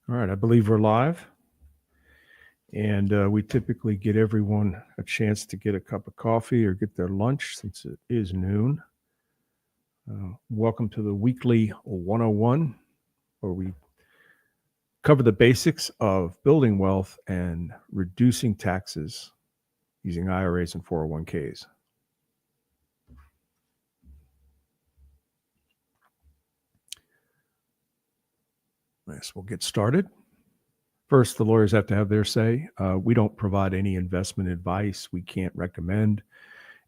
All right, I believe we're live, and we typically get everyone a chance to get a cup of coffee or get their lunch since it is noon. Welcome to the weekly 101, where we cover the basics of building wealth and reducing taxes using IRAs and 401ks. Yes, we'll get started. First, the lawyers have to have their say. We don't provide any investment advice. We can't recommend,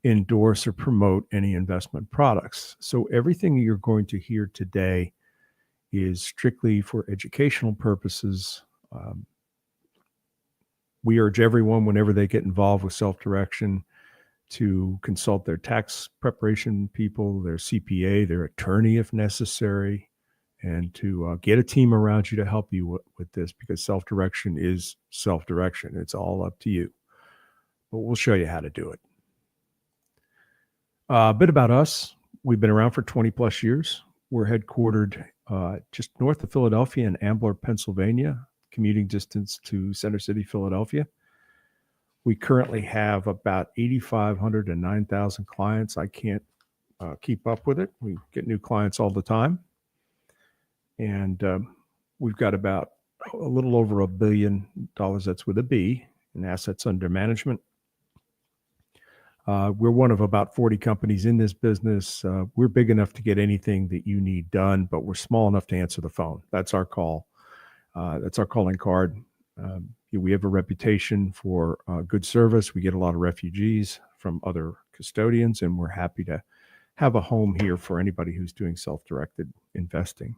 endorse, or promote any investment products. So everything you're going to hear today is strictly for educational purposes. We urge everyone, whenever they get involved with self-direction, to consult their tax preparation people, their CPA, their attorney if necessary, and to get a team around you to help you with this, because self-direction is self-direction. It's all up to you. But we'll show you how to do it. A bit about us. We've been around for 20 plus years. We're headquartered just north of Philadelphia in Ambler, Pennsylvania, commuting distance to Center City, Philadelphia. We currently have about 8,500 to 9,000 clients. I can't keep up with it. We get new clients all the time. And we've got about a little over $1 billion, that's with a B, in assets under management. We're one of about 40 companies in this business. We're big enough to get anything that you need done, but we're small enough to answer the phone. That's our call. That's our calling card. We have a reputation for good service. We get a lot of refugees from other custodians, and we're happy to have a home here for anybody who's doing self-directed investing.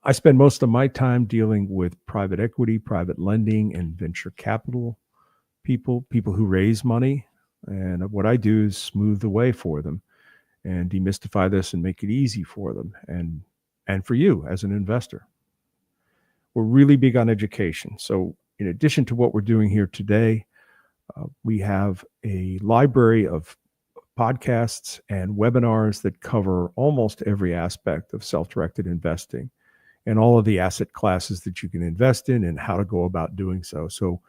I spend most of my time dealing with private equity, private lending, and venture capital people who raise money. And what I do is smooth the way for them and demystify this and make it easy for them and for you as an investor. We're really big on education. So in addition to what we're doing here today, we have a library of podcasts and webinars that cover almost every aspect of self-directed investing and all of the asset classes that you can invest in and how to go about doing so. So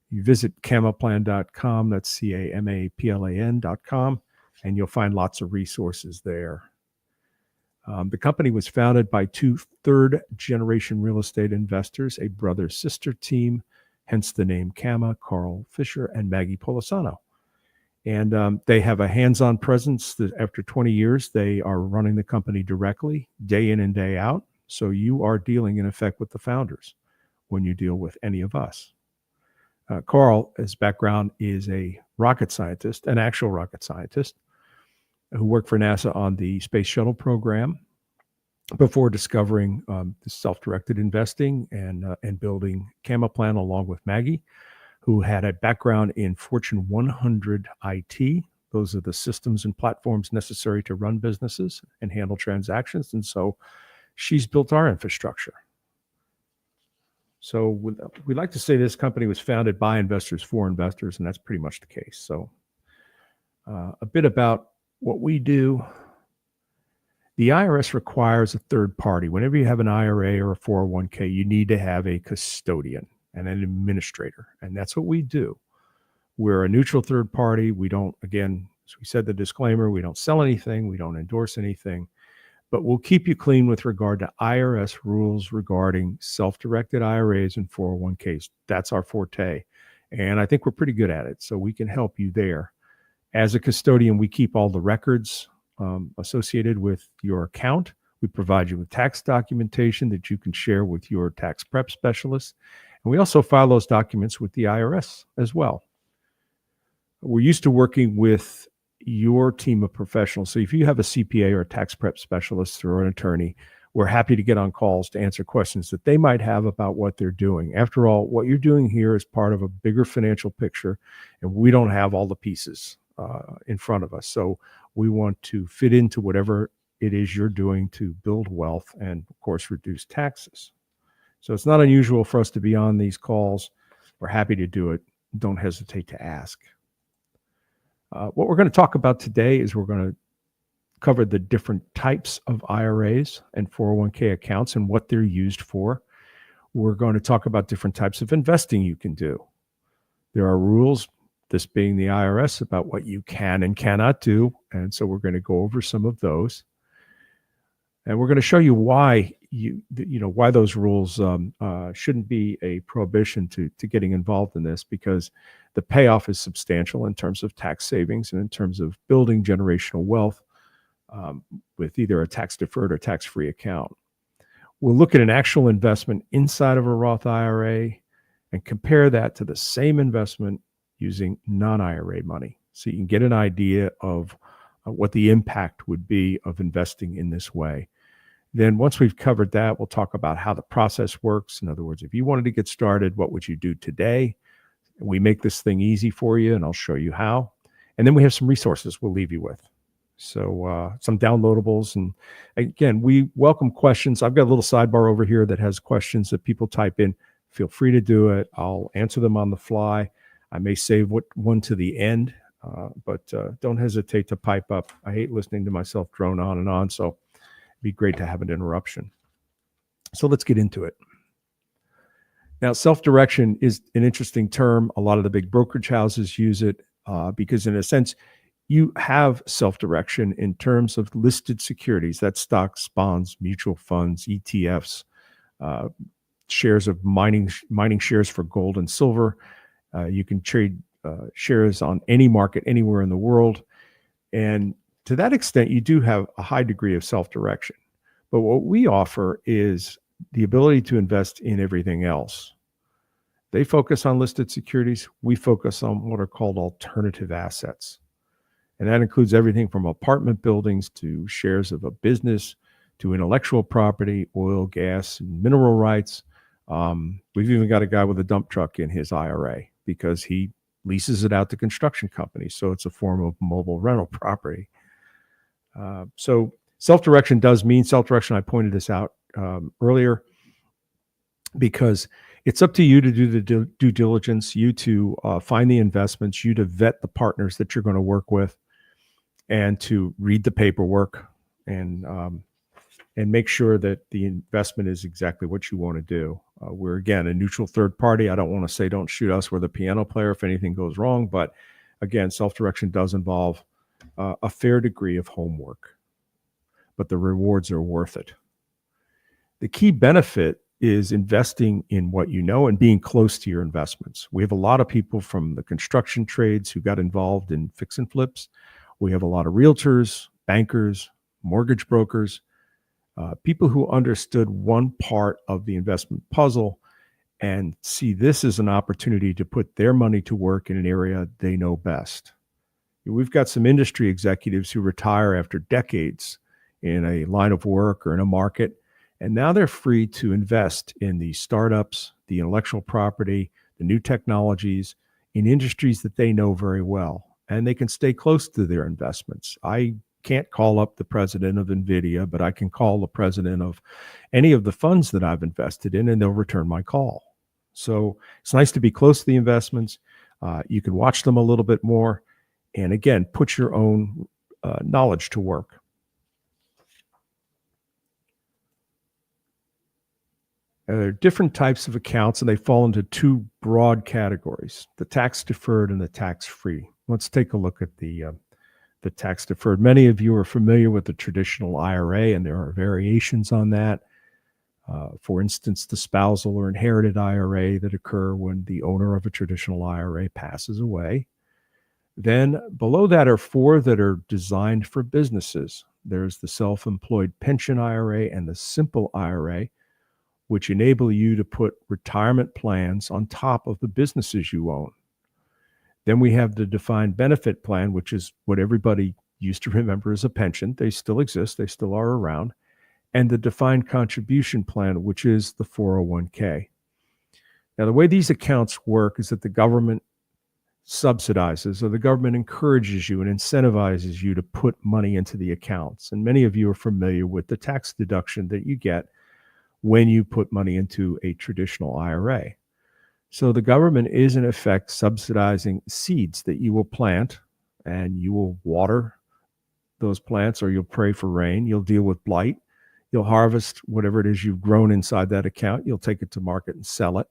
you visit camaplan.com, that's CAMAPLAN.com, and you'll find lots of resources there. The company was founded by two third-generation real estate investors, a brother-sister team, hence the name CAMA, Carl Fisher and Maggie Polisano. And they have a hands-on presence that after 20 years, they are running the company directly, day in and day out. So you are dealing, in effect, with the founders when you deal with any of us. Carl, his background is a rocket scientist, an actual rocket scientist, who worked for NASA on the Space Shuttle program before discovering the self-directed investing and building Camaplan along with Maggie, who had a background in Fortune 100 IT. Those are the systems and platforms necessary to run businesses and handle transactions. And so she's built our infrastructure. So we like to say this company was founded by investors for investors, and that's pretty much the case. So a bit about what we do. The IRS requires a third party. Whenever you have an IRA or a 401k, you need to have a custodian and an administrator, and that's what we do. We're a neutral third party. We don't, again, as we said, the disclaimer, we don't sell anything, we don't endorse anything, but we'll keep you clean with regard to IRS rules regarding self-directed IRAs and 401ks. That's our forte, and I think we're pretty good at it, so we can help you there. As a custodian, we keep all the records associated with your account. We provide you with tax documentation that you can share with your tax prep specialist. And we also file those documents with the IRS as well. We're used to working with your team of professionals. So if you have a CPA or a tax prep specialist or an attorney, we're happy to get on calls to answer questions that they might have about what they're doing. After all, what you're doing here is part of a bigger financial picture, and we don't have all the pieces in front of us. So we want to fit into whatever it is you're doing to build wealth and, of course, reduce taxes. So it's not unusual for us to be on these calls. We're happy to do it. Don't hesitate to ask. What we're going to talk about today is we're going to cover the different types of IRAs and 401k accounts and what they're used for. We're going to talk about different types of investing you can do. There are rules, this being the IRS, about what you can and cannot do. And so we're going to go over some of those. And we're going to show you why why those rules shouldn't be a prohibition to getting involved in this, because the payoff is substantial in terms of tax savings and in terms of building generational wealth with either a tax deferred or tax free account. We'll look at an actual investment inside of a Roth IRA and compare that to the same investment using non-IRA money, so you can get an idea of what the impact would be of investing in this way. Then once we've covered that, we'll talk about how the process works. In other words, if you wanted to get started, what would you do today? We make this thing easy for you, and I'll show you how. And then we have some resources we'll leave you with. So some downloadables. And again, we welcome questions. I've got a little sidebar over here that has questions that people type in. Feel free to do it. I'll answer them on the fly. I may save one to the end, but don't hesitate to pipe up. I hate listening to myself drone on and on, so it'd be great to have an interruption. So let's get into it. Now, self-direction is an interesting term. A lot of the big brokerage houses use it because, in a sense, you have self-direction in terms of listed securities. That's stocks, bonds, mutual funds, ETFs, shares of mining shares for gold and silver. You can trade shares on any market anywhere in the world. And to that extent, you do have a high degree of self-direction. But what we offer is the ability to invest in everything else. They focus on listed securities. We focus on what are called alternative assets. And that includes everything from apartment buildings to shares of a business to intellectual property, oil, gas, and mineral rights. We've even got a guy with a dump truck in his IRA because he leases it out to construction companies. So it's a form of mobile rental property. So self-direction does mean self-direction. I pointed this out earlier because it's up to you to do the due diligence, you to find the investments, you to vet the partners that you're going to work with, and to read the paperwork and make sure that the investment is exactly what you want to do. We're, again, a neutral third party. I don't want to say don't shoot us. We're the piano player if anything goes wrong. But again, self-direction does involve a fair degree of homework, but the rewards are worth it. The key benefit is investing in what you know and being close to your investments. We have a lot of people from the construction trades who got involved in fix and flips. We have a lot of realtors, bankers, mortgage brokers, people who understood one part of the investment puzzle and see this as an opportunity to put their money to work in an area they know best. We've got some industry executives who retire after decades in a line of work or in a market, and now they're free to invest in the startups, the intellectual property, the new technologies in industries that they know very well, and they can stay close to their investments. I can't call up the president of NVIDIA, but I can call the president of any of the funds that I've invested in, and they'll return my call. So it's nice to be close to the investments. You can watch them a little bit more, and again, put your own knowledge to work. There are different types of accounts, and they fall into two broad categories: the tax deferred and the tax free. Let's take a look at the tax deferred. Many of you are familiar with the traditional IRA, and there are variations on that. For instance, the spousal or inherited IRA that occur when the owner of a traditional IRA passes away. Then below that are four that are designed for businesses. There's the self-employed pension IRA and the simple IRA, which enable you to put retirement plans on top of the businesses you own. Then we have the defined benefit plan, which is what everybody used to remember as a pension. They still exist. They still are around. And the defined contribution plan, which is the 401k. Now, the way these accounts work is that the government subsidizes, or the government encourages you and incentivizes you to put money into the accounts. And many of you are familiar with the tax deduction that you get when you put money into a traditional IRA. So the government is in effect subsidizing seeds that you will plant, and you will water those plants, or you'll pray for rain. You'll deal with blight. You'll harvest whatever it is you've grown inside that account. You'll take it to market and sell it.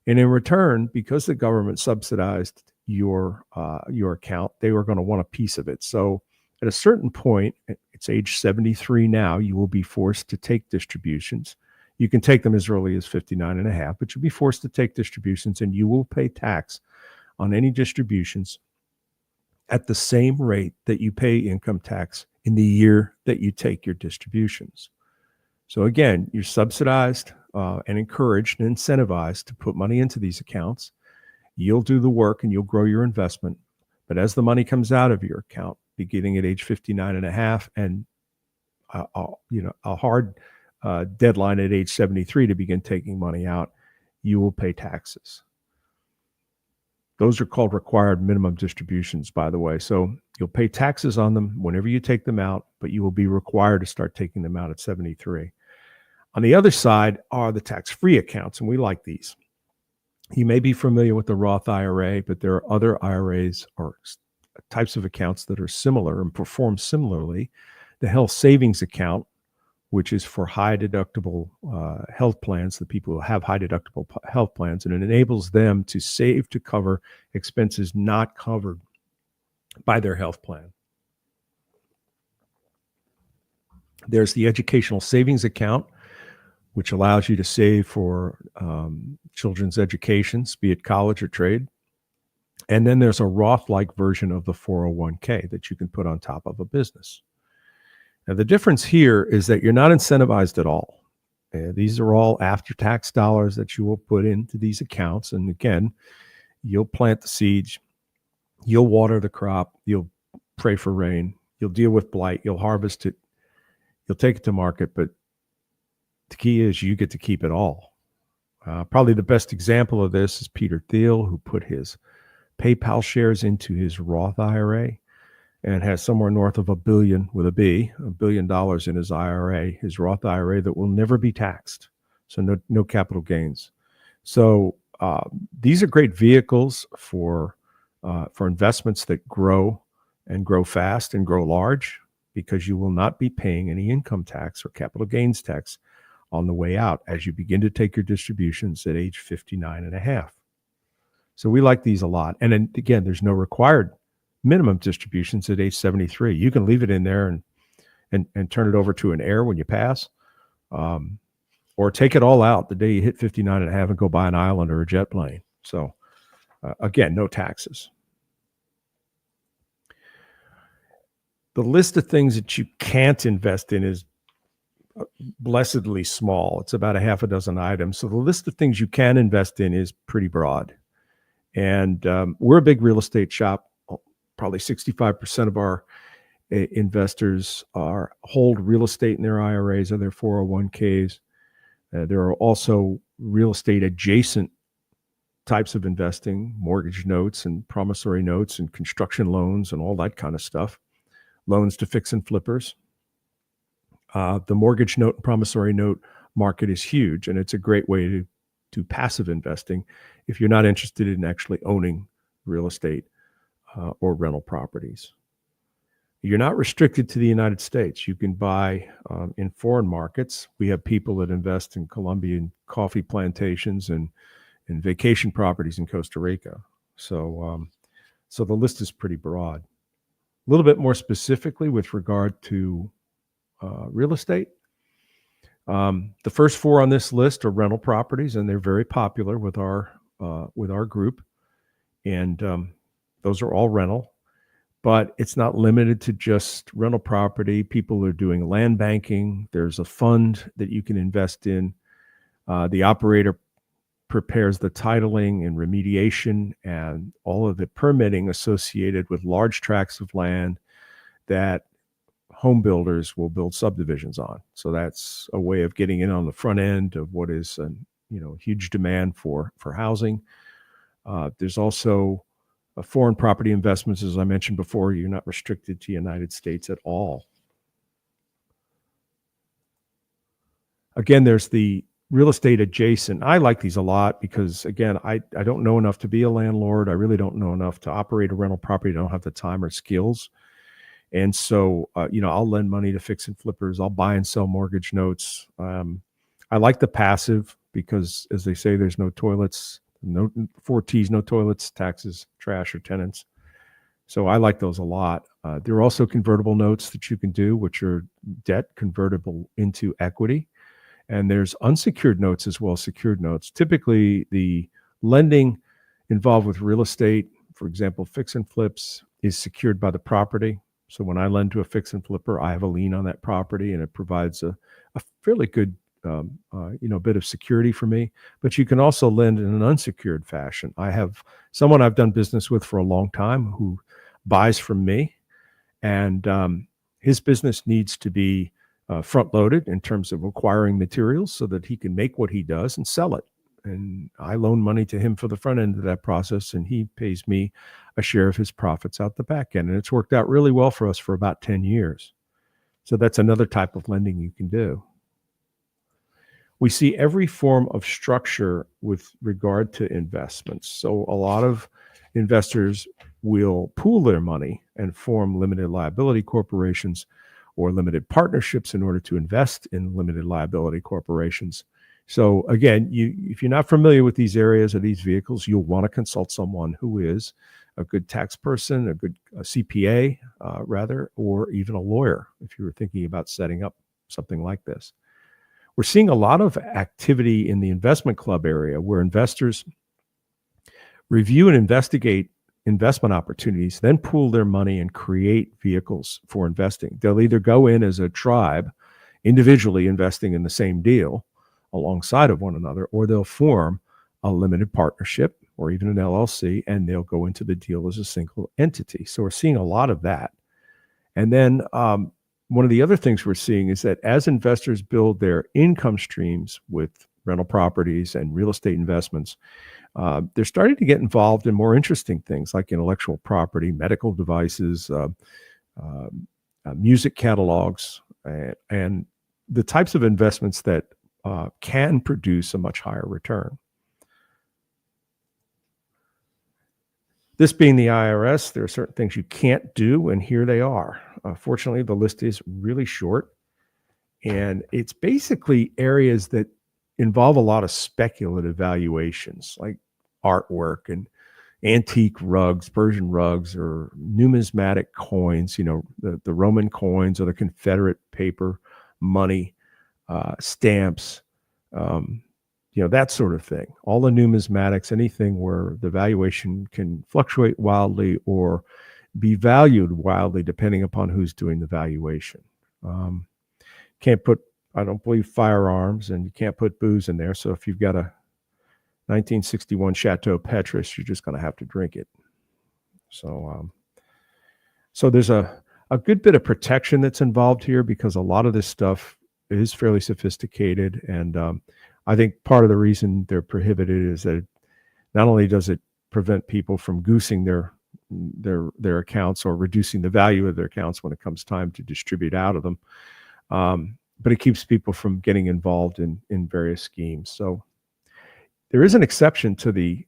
And in return, because the government subsidized your account, they were going to want a piece of it. So at a certain point, it's age 73 now, you will be forced to take distributions. You can take them as early as 59 and a half, but you'll be forced to take distributions, and you will pay tax on any distributions at the same rate that you pay income tax in the year that you take your distributions. So again, you're subsidized and encouraged and incentivized to put money into these accounts. You'll do the work and you'll grow your investment. But as the money comes out of your account, beginning at age 59 and a half, and a hard deadline at age 73 to begin taking money out, you will pay taxes. Those are called required minimum distributions, by the way. So you'll pay taxes on them whenever you take them out, but you will be required to start taking them out at 73. On the other side are the tax-free accounts, and we like these. You may be familiar with the Roth IRA, but there are other IRAs or types of accounts that are similar and perform similarly. The health savings account, which is for high deductible health plans, the people who have high deductible health plans, and it enables them to save to cover expenses not covered by their health plan. There's the educational savings account, which allows you to save for children's educations, be it college or trade. And then there's a Roth-like version of the 401k that you can put on top of a business. Now, the difference here is that you're not incentivized at all. These are all after-tax dollars that you will put into these accounts. And again, you'll plant the seeds, you'll water the crop, you'll pray for rain, you'll deal with blight, you'll harvest it, you'll take it to market. But the key is you get to keep it all. Probably the best example of this is Peter Thiel, who put his PayPal shares into his Roth IRA and has somewhere north of $1 billion with a B, $1 billion in his IRA, his Roth IRA, that will never be taxed. So no capital gains. So these are great vehicles for investments that grow and grow fast and grow large, because you will not be paying any income tax or capital gains tax on the way out as you begin to take your distributions at age 59 and a half. So we like these a lot. And then again, there's no required minimum distributions at age 73. You can leave it in there and turn it over to an heir when you pass, or take it all out the day you hit 59 and a half and go buy an island or a jet plane. So again, no taxes. The list of things that you can't invest in is blessedly small. It's about a half a dozen items. So the list of things you can invest in is pretty broad. And we're a big real estate shop. Probably 65% of our investors hold real estate in their IRAs or their 401ks. There are also real estate adjacent types of investing, mortgage notes and promissory notes and construction loans and all that kind of stuff. Loans to fix and flippers. The mortgage note and promissory note market is huge, and it's a great way to do passive investing if you're not interested in actually owning real estate or rental properties. You're not restricted to the United States. You can buy in foreign markets. We have people that invest in Colombian coffee plantations and vacation properties in Costa Rica. So the list is pretty broad. A little bit more specifically with regard to real estate. The first four on this list are rental properties, and they're very popular with our group. And those are all rental, but it's not limited to just rental property. People are doing land banking. There's a fund that you can invest in. The operator prepares the titling and remediation and all of the permitting associated with large tracts of land that home builders will build subdivisions on. So that's a way of getting in on the front end of what is a huge demand for housing. There's also foreign property investments. As I mentioned before, you're not restricted to the United States at all. Again, there's the real estate adjacent. I like these a lot because, again, I don't know enough to be a landlord. I really don't know enough to operate a rental property. I don't have the time or skills. And so, I'll lend money to fix and flippers. I'll buy and sell mortgage notes. I like the passive because, as they say, there's no toilets, no 4 T's, no toilets, taxes, trash, or tenants. So I like those a lot. There are also convertible notes that you can do, which are debt convertible into equity. And there's unsecured notes as well as secured notes. Typically, the lending involved with real estate, for example, fix and flips, is secured by the property. So when I lend to a fix and flipper, I have a lien on that property, and it provides a fairly good bit of security for me. But you can also lend in an unsecured fashion. I have someone I've done business with for a long time who buys from me, and his business needs to be front loaded in terms of acquiring materials so that he can make what he does and sell it. And I loan money to him for the front end of that process, and he pays me a share of his profits out the back end. And it's worked out really well for us for about 10 years. So that's another type of lending you can do. We see every form of structure with regard to investments. So a lot of investors will pool their money and form limited liability corporations or limited partnerships in order to invest in limited liability corporations. So again, if you're not familiar with these areas or these vehicles, you'll want to consult someone who is a good tax person, a good CPA, or even a lawyer if you were thinking about setting up something like this. We're seeing a lot of activity in the investment club area where investors review and investigate investment opportunities, then pool their money and create vehicles for investing. They'll either go in as a tribe, individually investing in the same deal alongside of one another, or they'll form a limited partnership or even an LLC, and they'll go into the deal as a single entity. So we're seeing a lot of that. And then one of the other things we're seeing is that as investors build their income streams with rental properties and real estate investments, they're starting to get involved in more interesting things like intellectual property, medical devices, music catalogs, and the types of investments that can produce a much higher return. This being the IRS, there are certain things you can't do, and here they are. Fortunately, the list is really short, and it's basically areas that involve a lot of speculative valuations, like artwork and antique rugs, Persian rugs, or numismatic coins, the Roman coins or the Confederate paper money, stamps, that sort of thing. All the numismatics, anything where the valuation can fluctuate wildly or be valued wildly depending upon who's doing the valuation. Can't put, I don't believe, firearms, and you can't put booze in there. So if you've got a 1961 Chateau Petrus, you're just going to have to drink it. So there's a good bit of protection that's involved here because a lot of this stuff is fairly sophisticated, and I think part of the reason they're prohibited is that not only does it prevent people from goosing their accounts or reducing the value of their accounts when it comes time to distribute out of them, but it keeps people from getting involved in various schemes. So there is an exception to the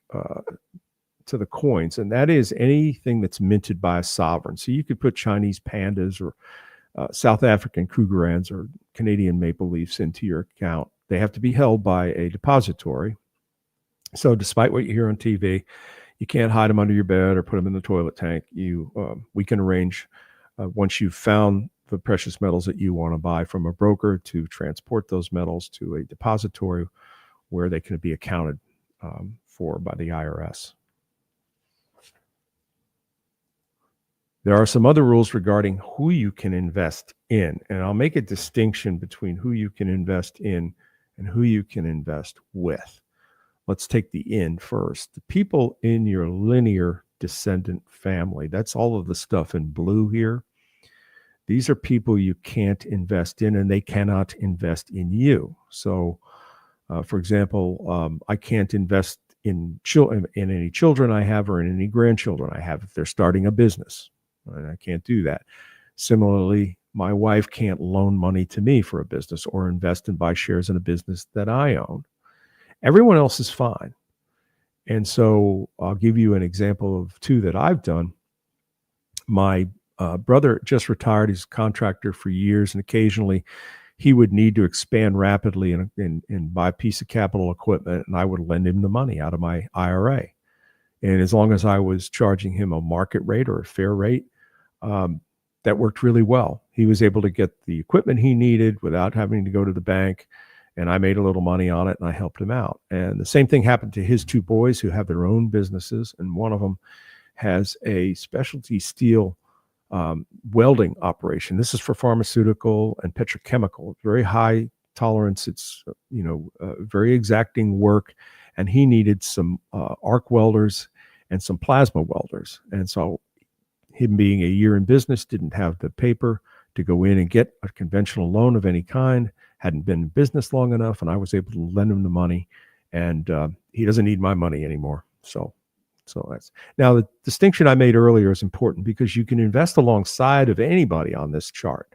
coins, and that is anything that's minted by a sovereign. So you could put Chinese pandas or South African Krugerrands or Canadian maple leafs into your account. They have to be held by a depository. So despite what you hear on TV, you can't hide them under your bed or put them in the toilet tank. We can arrange, once you've found the precious metals that you want to buy from a broker, to transport those metals to a depository where they can be accounted for by the IRS. There are some other rules regarding who you can invest in, and I'll make a distinction between who you can invest in and who you can invest with. Let's take the in first. The people in your linear descendant family, that's all of the stuff in blue here. These are people you can't invest in, and they cannot invest in you. So, for example, I can't invest in any children I have or in any grandchildren I have if they're starting a business. And I can't do that. Similarly, my wife can't loan money to me for a business or invest and buy shares in a business that I own. Everyone else is fine. And so I'll give you an example of two that I've done. My brother just retired. He's a contractor for years, and occasionally he would need to expand rapidly and buy a piece of capital equipment, and I would lend him the money out of my IRA. And as long as I was charging him a market rate or a fair rate, that worked really well. He was able to get the equipment he needed without having to go to the bank, and I made a little money on it, and I helped him out. And the same thing happened to his two boys who have their own businesses, and one of them has a specialty steel welding operation. This is for pharmaceutical and petrochemical, very high tolerance. It's, very exacting work. And he needed some arc welders and some plasma welders. And so him being a year in business, didn't have the paper to go in and get a conventional loan of any kind, hadn't been in business long enough. And I was able to lend him the money, and he doesn't need my money anymore. So that's, now the distinction I made earlier is important because you can invest alongside of anybody on this chart.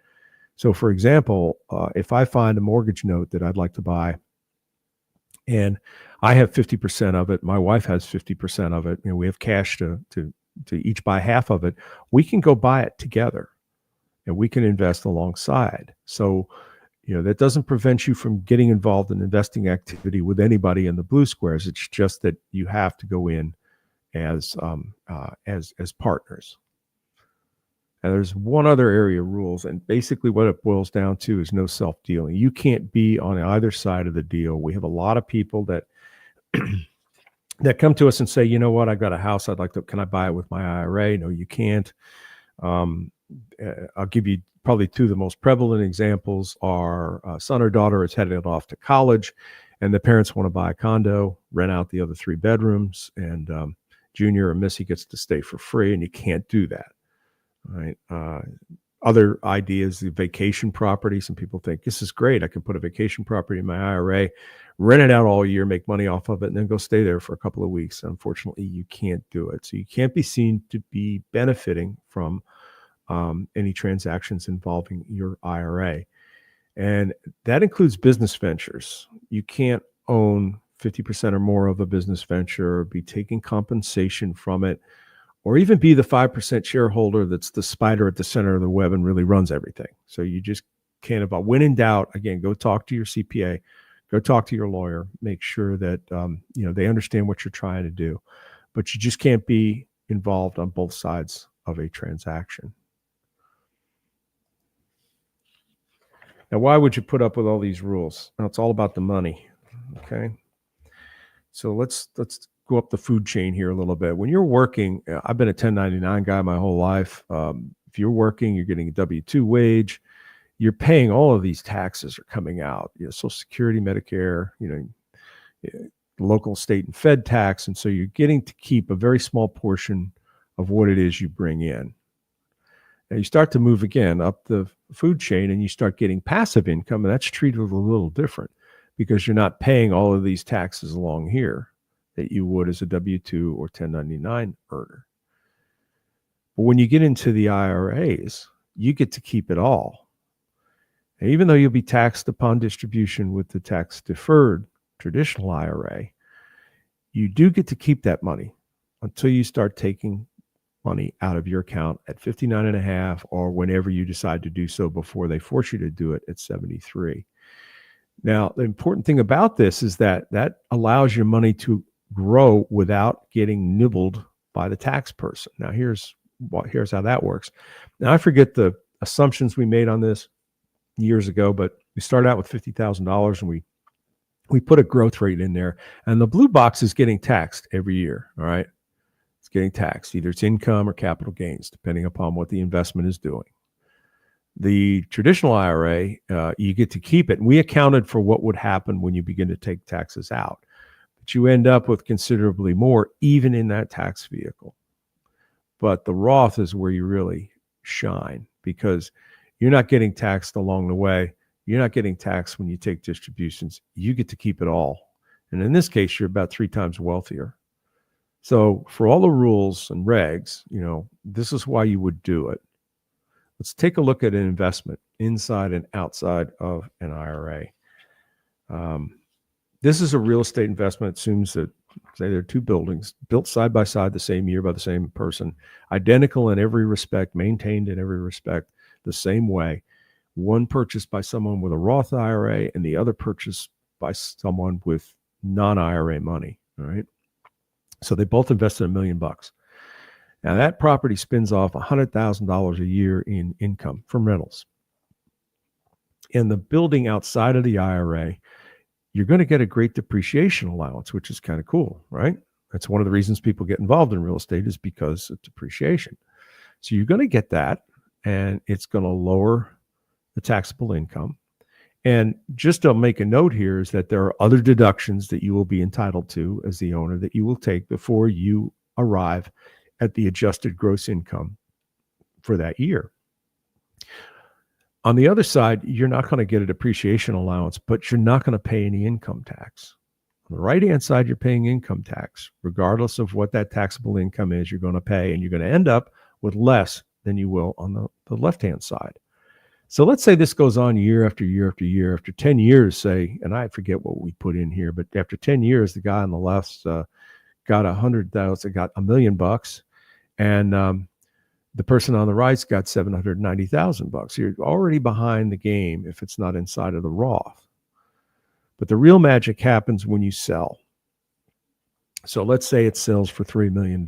So for example, if I find a mortgage note that I'd like to buy, and I have 50% of it, my wife has 50% of it, we have cash to each buy half of it, we can go buy it together and we can invest alongside. So, that doesn't prevent you from getting involved in investing activity with anybody in the blue squares. It's just that you have to go in as partners. And there's one other area of rules, and basically what it boils down to is no self-dealing. You can't be on either side of the deal. We have a lot of people that that come to us and say, you know what, I've got a house, can I buy it with my IRA? No, you can't. I'll give you probably two of the most prevalent examples are son or daughter is headed off to college, and the parents want to buy a condo, rent out the other 3 bedrooms, and Junior or Missy gets to stay for free, and you can't do that. Right. Other ideas, the vacation property. Some people think this is great. I can put a vacation property in my IRA, rent it out all year, make money off of it, and then go stay there for a couple of weeks. Unfortunately, you can't do it. So you can't be seen to be benefiting from any transactions involving your IRA. And that includes business ventures. You can't own 50% or more of a business venture, or be taking compensation from it, or even be the 5% shareholder that's the spider at the center of the web and really runs everything. So you just can't. About when in doubt, again, go talk to your CPA, go talk to your lawyer, make sure that they understand what you're trying to do. But you just can't be involved on both sides of a transaction. Now, why would you put up with all these rules? Now, it's all about the money. Okay. So let's go up the food chain here a little bit. When you're working, I've been a 1099 guy my whole life. If you're working, you're getting a W-2 wage, you're paying all of these taxes are coming out, Social Security, Medicare, local, state, and Fed tax. And so you're getting to keep a very small portion of what it is you bring in. Now you start to move again up the food chain and you start getting passive income, and that's treated a little different because you're not paying all of these taxes along here that you would as a W-2 or 1099 earner. But when you get into the IRAs, you get to keep it all. And even though you'll be taxed upon distribution with the tax-deferred traditional IRA, you do get to keep that money until you start taking money out of your account at 59.5 or whenever you decide to do so before they force you to do it at 73. Now, the important thing about this is that allows your money to grow without getting nibbled by the tax person. Now, here's how that works. Now, I forget the assumptions we made on this years ago, but we started out with $50,000 and we put a growth rate in there, and the blue box is getting taxed every year. All right. It's getting taxed. Either it's income or capital gains, depending upon what the investment is doing. The traditional IRA, you get to keep it. And we accounted for what would happen when you begin to take taxes out. But you end up with considerably more, even in that tax vehicle. But the Roth is where you really shine because you're not getting taxed along the way. You're not getting taxed when you take distributions. You get to keep it all. And in this case, you're about 3 times wealthier. So for all the rules and regs, this is why you would do it. Let's take a look at an investment inside and outside of an IRA. This is a real estate investment. It assumes that, say, there are two buildings built side by side the same year by the same person, identical in every respect, maintained in every respect the same way. One purchased by someone with a Roth IRA and the other purchased by someone with non-IRA money. All right. So they both invested $1 million. Now that property spins off $100,000 a year in income from rentals. And the building outside of the IRA, you're going to get a great depreciation allowance, which is kind of cool, right? That's one of the reasons people get involved in real estate, is because of depreciation. So you're going to get that, and it's going to lower the taxable income. And just to make a note here is that there are other deductions that you will be entitled to as the owner that you will take before you arrive at the adjusted gross income for that year. On the other side, you're not going to get a depreciation allowance, but you're not going to pay any income tax. On the right-hand side, you're paying income tax. Regardless of what that taxable income is, you're going to pay, and you're going to end up with less than you will on the left-hand side. So let's say this goes on year after year after year. After 10 years, say, and I forget what we put in here, but after 10 years, the guy on the left's got $100,000, got $1 million, and the person on the right's got $790,000. You're already behind the game if it's not inside of the Roth. But the real magic happens when you sell. So let's say it sells for $3 million.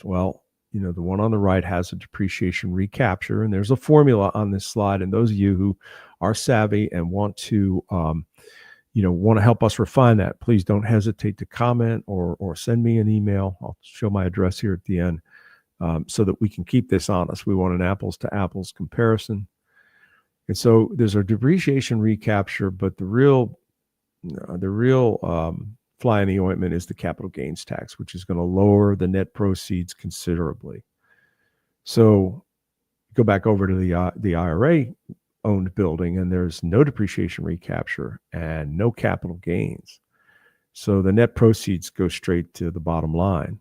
Well, the one on the right has a depreciation recapture, and there's a formula on this slide. And those of you who are savvy and want to, want to help us refine that, please don't hesitate to comment or send me an email. I'll show my address here at the end. So that we can keep this honest. We want an apples to apples comparison. And so there's a depreciation recapture, but the real fly in the ointment is the capital gains tax, which is going to lower the net proceeds considerably. So go back over to the IRA owned building, and there's no depreciation recapture and no capital gains. So the net proceeds go straight to the bottom line.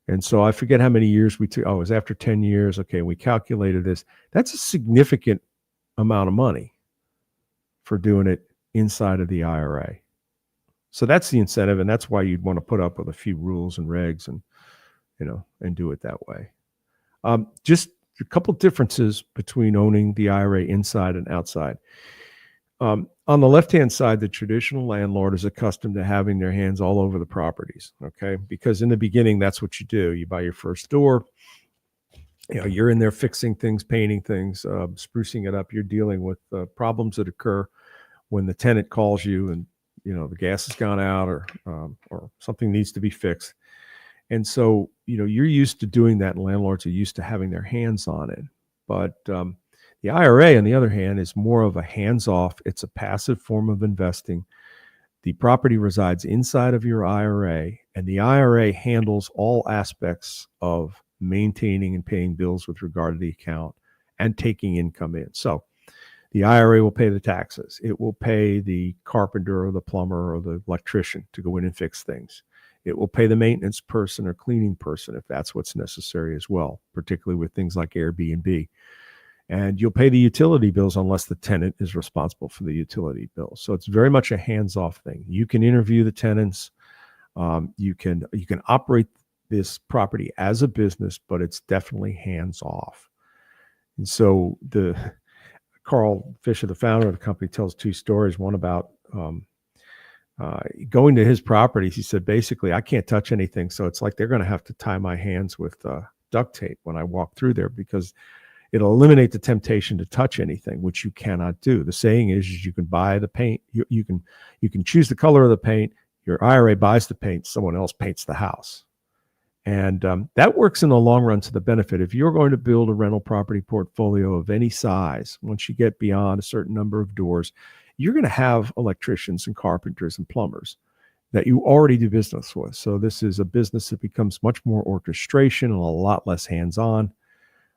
And so I forget how many years we took. Oh, it was after 10 years. Okay, we calculated this. That's a significant amount of money for doing it inside of the IRA. So that's the incentive, and that's why you'd want to put up with a few rules and regs and do it that way. Just a couple differences between owning the IRA inside and outside. On the left-hand side, the traditional landlord is accustomed to having their hands all over the properties, okay? Because in the beginning, that's what you do. You buy your first door, you're in there fixing things, painting things, sprucing it up. You're dealing with problems that occur when the tenant calls you and, the gas has gone out or something needs to be fixed. And so, you're used to doing that, and landlords are used to having their hands on it. But the IRA, on the other hand, is more of a hands-off. It's a passive form of investing. The property resides inside of your IRA, and the IRA handles all aspects of maintaining and paying bills with regard to the account and taking income in. So the IRA will pay the taxes. It will pay the carpenter or the plumber or the electrician to go in and fix things. It will pay the maintenance person or cleaning person if that's what's necessary as well, particularly with things like Airbnb. And you'll pay the utility bills unless the tenant is responsible for the utility bills. So it's very much a hands-off thing. You can interview the tenants. You can operate this property as a business, but it's definitely hands-off. And so Carl Fisher, the founder of the company, tells two stories. One about going to his properties. He said, basically, I can't touch anything. So it's like they're going to have to tie my hands with duct tape when I walk through there, because it'll eliminate the temptation to touch anything, which you cannot do. The saying is you can buy the paint. You can choose the color of the paint. Your IRA buys the paint. Someone else paints the house. And that works in the long run to the benefit. If you're going to build a rental property portfolio of any size, once you get beyond a certain number of doors, you're going to have electricians and carpenters and plumbers that you already do business with. So this is a business that becomes much more orchestration and a lot less hands-on.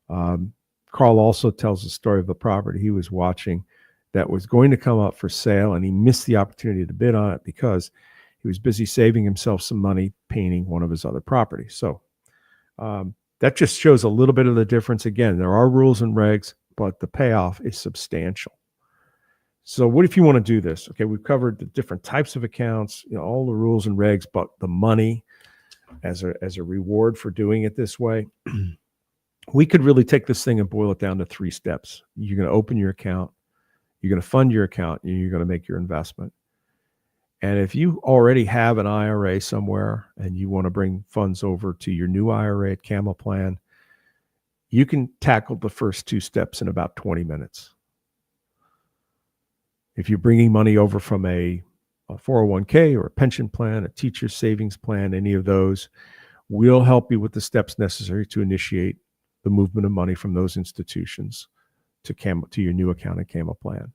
Carl also tells the story of a property he was watching that was going to come up for sale, and he missed the opportunity to bid on it because he was busy saving himself some money painting one of his other properties. So that just shows a little bit of the difference. Again, there are rules and regs, but the payoff is substantial. So what if you want to do this? Okay, we've covered the different types of accounts, all the rules and regs, but the money as a reward for doing it this way. We could really take this thing and boil it down to 3 steps. You're going to open your account, you're going to fund your account, and you're going to make your investment. And if you already have an IRA somewhere and you want to bring funds over to your new IRA at Camel Plan, you can tackle the first 2 steps in about 20 minutes. If you're bringing money over from a 401k or a pension plan, a teacher savings plan, any of those, we'll help you with the steps necessary to initiate the movement of money from those institutions to your new account at Camel Plan.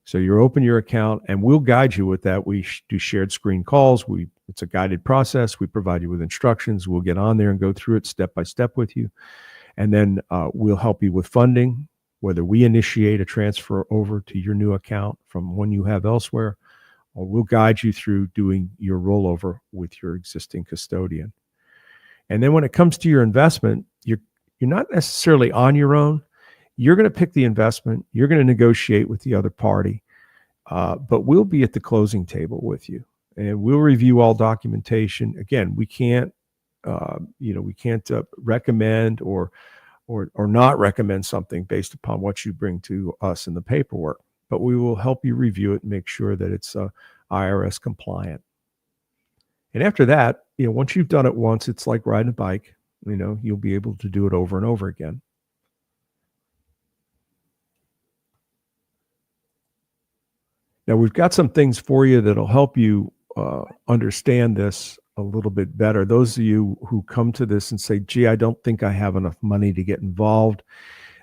So you open your account, and we'll guide you with that. We do shared screen calls. It's a guided process. We provide you with instructions. We'll get on there and go through it step by step with you. And then we'll help you with funding, whether we initiate a transfer over to your new account from one you have elsewhere, or we'll guide you through doing your rollover with your existing custodian. And then when it comes to your investment, you're not necessarily on your own. You're going to pick the investment. You're going to negotiate with the other party, but we'll be at the closing table with you, and we'll review all documentation. Again, we can't, recommend or not recommend something based upon what you bring to us in the paperwork, but we will help you review it and make sure that it's IRS compliant. And after that, once you've done it once, it's like riding a bike. You'll be able to do it over and over again. Now, we've got some things for you that'll help you understand this a little bit better. Those of you who come to this and say, gee, I don't think I have enough money to get involved.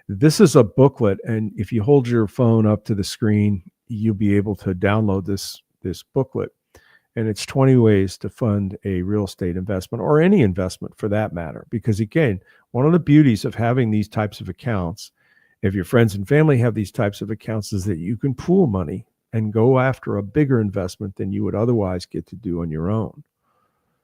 This is a booklet, and if you hold your phone up to the screen, you'll be able to download this booklet. And it's 20 ways to fund a real estate investment, or any investment for that matter. Because again, one of the beauties of having these types of accounts, if your friends and family have these types of accounts, is that you can pool money and go after a bigger investment than you would otherwise get to do on your own.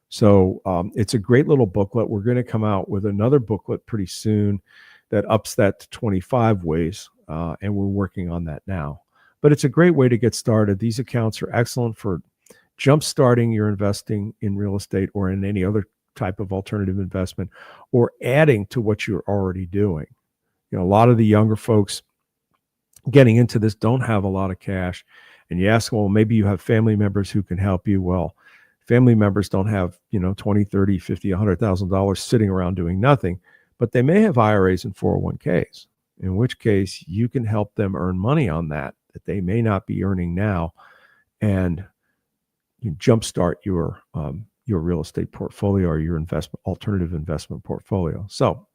So it's a great little booklet. We're going to come out with another booklet pretty soon that ups that to 25 ways, and we're working on that now. But it's a great way to get started. These accounts are excellent for jump-starting your investing in real estate or in any other type of alternative investment, or adding to what you're already doing. A lot of the younger folks getting into this don't have a lot of cash. And you ask, well, maybe you have family members who can help you. Well, family members don't have, $20, $30, $50, $100,000 sitting around doing nothing, but they may have IRAs and 401ks, in which case you can help them earn money on that they may not be earning now, and you jumpstart your real estate portfolio or your alternative investment portfolio. So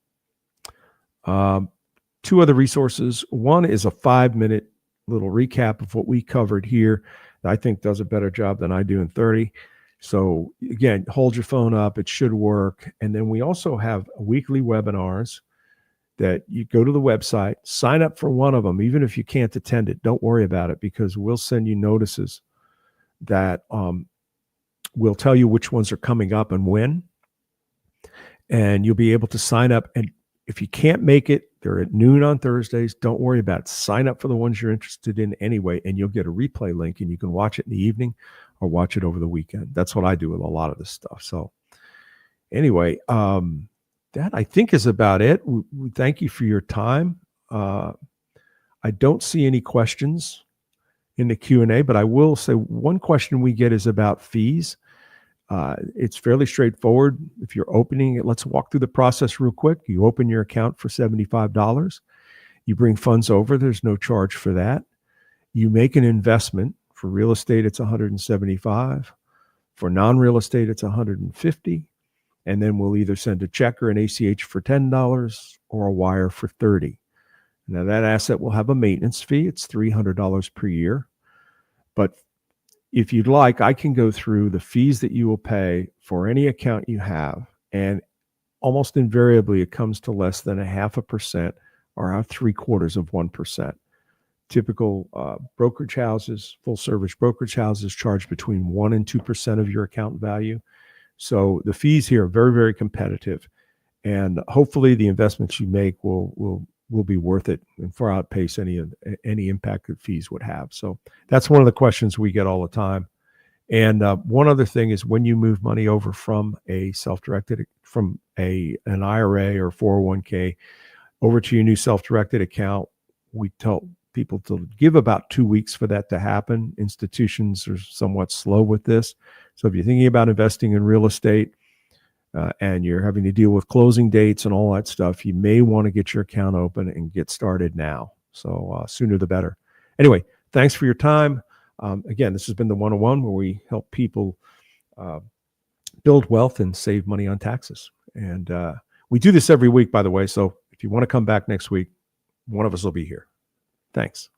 2 other resources. One is a 5-minute little recap of what we covered here that I think does a better job than I do in 30. So again, hold your phone up. It should work. And then we also have weekly webinars that you go to the website, sign up for one of them. Even if you can't attend it, don't worry about it, because we'll send you notices that will tell you which ones are coming up and when. And you'll be able to sign up. And if you can't make it, they're at noon on Thursdays. Don't worry about it. Sign up for the ones you're interested in anyway, and you'll get a replay link, and you can watch it in the evening or watch it over the weekend. That's what I do with a lot of this stuff. So anyway, that I think is about it. We thank you for your time. I don't see any questions in the Q&A, but I will say one question we get is about fees. It's fairly straightforward. If you're opening it, let's walk through the process real quick. You open your account for $75. You bring funds over. There's no charge for that. You make an investment. For real estate, it's $175. For non-real estate, it's $150. And then we'll either send a check or an ACH for $10 or a wire for $30. Now that asset will have a maintenance fee. It's $300 per year. But if you'd like, I can go through the fees that you will pay for any account you have. And almost invariably, it comes to less than 0.5% or 0.75%. Typical brokerage houses, full service brokerage houses, charge between 1% and 2% of your account value. So the fees here are very, very competitive. And hopefully the investments you make will will be worth it and far outpace any impact that fees would have. So that's one of the questions we get all the time. And one other thing is when you move money over from a from an IRA or 401k over to your new self-directed account, we tell people to give about 2 weeks for that to happen. Institutions are somewhat slow with this. So if you're thinking about investing in real estate and you're having to deal with closing dates and all that stuff, you may want to get your account open and get started now. So sooner the better. Anyway, thanks for your time. Again, this has been the 101 where we help people build wealth and save money on taxes. And we do this every week, by the way. So if you want to come back next week, one of us will be here. Thanks.